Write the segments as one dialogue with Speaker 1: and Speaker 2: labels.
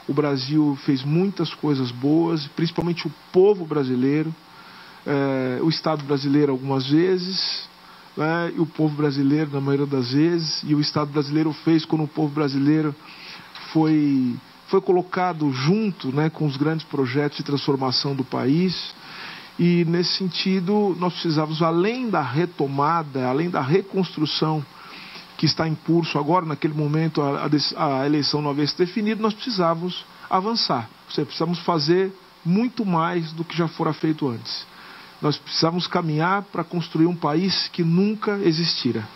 Speaker 1: O Brasil fez muitas coisas boas, principalmente o povo brasileiro, o Estado brasileiro algumas vezes, e o povo brasileiro na maioria das vezes, e o Estado brasileiro fez quando o povo brasileiro foi colocado junto, com os grandes projetos de transformação do país. E nesse sentido nós precisávamos, além da retomada, além da reconstrução que está em curso agora, naquele momento a eleição não havia se definido, nós precisávamos avançar. Ou seja, precisamos fazer muito mais do que já fora feito antes. Nós precisamos caminhar para construir um país que nunca existira.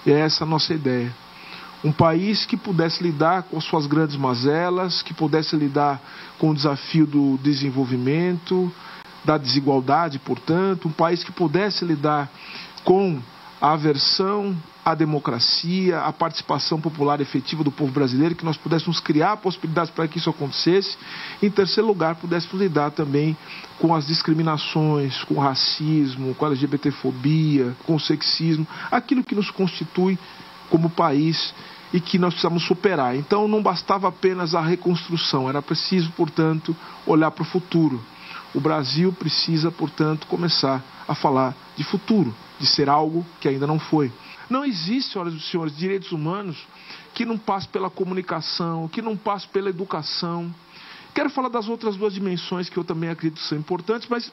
Speaker 1: E é essa a nossa ideia. Um país que pudesse lidar com as suas grandes mazelas, que pudesse lidar com o desafio do desenvolvimento, da desigualdade, portanto, um país que pudesse lidar com a aversão à democracia, a participação popular efetiva do povo brasileiro, que nós pudéssemos criar possibilidades para que isso acontecesse. Em terceiro lugar, pudéssemos lidar também com as discriminações, com o racismo, com a LGBTfobia, com o sexismo, aquilo que nos constitui como país e que nós precisamos superar. Então não bastava apenas a reconstrução, era preciso, portanto, olhar para o futuro. O Brasil precisa, portanto, começar a falar de futuro, de ser algo que ainda não foi. Não existe, senhoras e senhores, direitos humanos que não passe pela comunicação, que não passe pela educação. Quero falar das outras duas dimensões que eu também acredito que são importantes, mas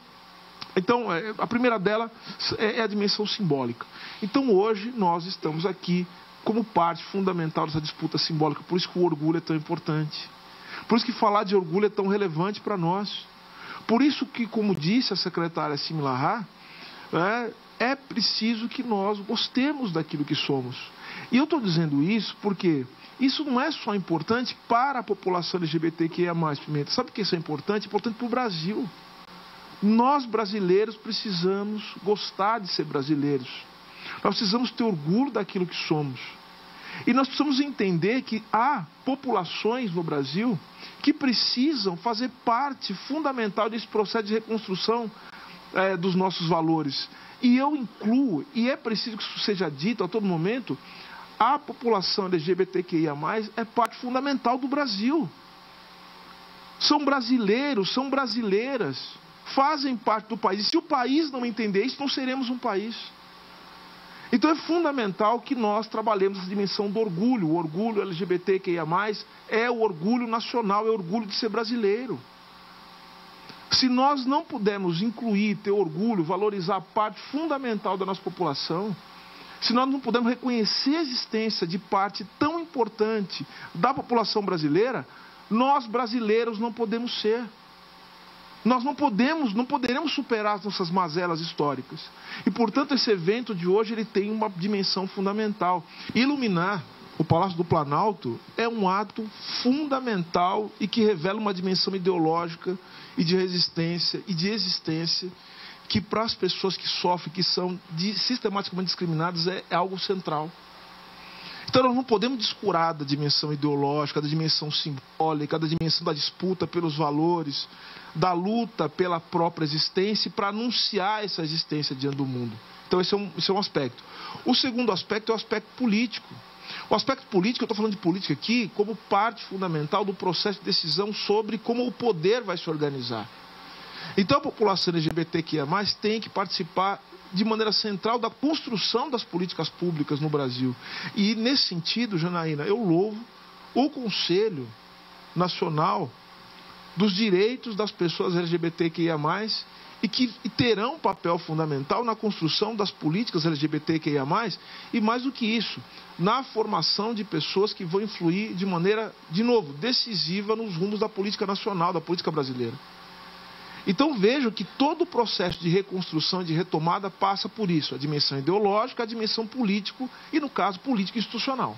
Speaker 1: então a primeira dela é a dimensão simbólica. Então hoje nós estamos aqui como parte fundamental dessa disputa simbólica, por isso que o orgulho é tão importante. Por isso que falar de orgulho é tão relevante para nós. Por isso que, como disse a secretária Similarra, é preciso que nós gostemos daquilo que somos. E eu estou dizendo isso porque isso não é só importante para a população LGBTQIA+, Pimenta. Sabe por que isso é importante? É importante para o Brasil. Nós, brasileiros, precisamos gostar de ser brasileiros. Nós precisamos ter orgulho daquilo que somos. E nós precisamos entender que há populações no Brasil que precisam fazer parte fundamental desse processo de reconstrução dos nossos valores. E eu incluo, e é preciso que isso seja dito a todo momento, a população LGBTQIA+, é parte fundamental do Brasil. São brasileiros, são brasileiras, fazem parte do país. E se o país não entender isso, não seremos um país. Então é fundamental que nós trabalhemos essa dimensão do orgulho. O orgulho LGBTQIA+, é o orgulho nacional, é o orgulho de ser brasileiro. Se nós não pudermos incluir, ter orgulho, valorizar a parte fundamental da nossa população, se nós não pudermos reconhecer a existência de parte tão importante da população brasileira, nós brasileiros não podemos ser. Nós não poderemos superar as nossas mazelas históricas. E, portanto, esse evento de hoje ele tem uma dimensão fundamental. Iluminar o Palácio do Planalto é um ato fundamental e que revela uma dimensão ideológica e de resistência e de existência que, para as pessoas que sofrem, que são sistematicamente discriminadas, é algo central. Então nós não podemos descurar da dimensão ideológica, da dimensão simbólica, da dimensão da disputa pelos valores, da luta pela própria existência para anunciar essa existência diante do mundo. Então esse é um aspecto. O segundo aspecto é o aspecto político. O aspecto político, eu estou falando de política aqui como parte fundamental do processo de decisão sobre como o poder vai se organizar. Então a população LGBTQIA+, tem que participar de maneira central da construção das políticas públicas no Brasil. E nesse sentido, Janaína, eu louvo o Conselho Nacional dos Direitos das Pessoas LGBTQIA+, e que terão um papel fundamental na construção das políticas LGBTQIA+, e mais do que isso, na formação de pessoas que vão influir de maneira, de novo, decisiva nos rumos da política nacional, da política brasileira. Então vejo que todo o processo de reconstrução e de retomada passa por isso, a dimensão ideológica, a dimensão político e, no caso, político institucional.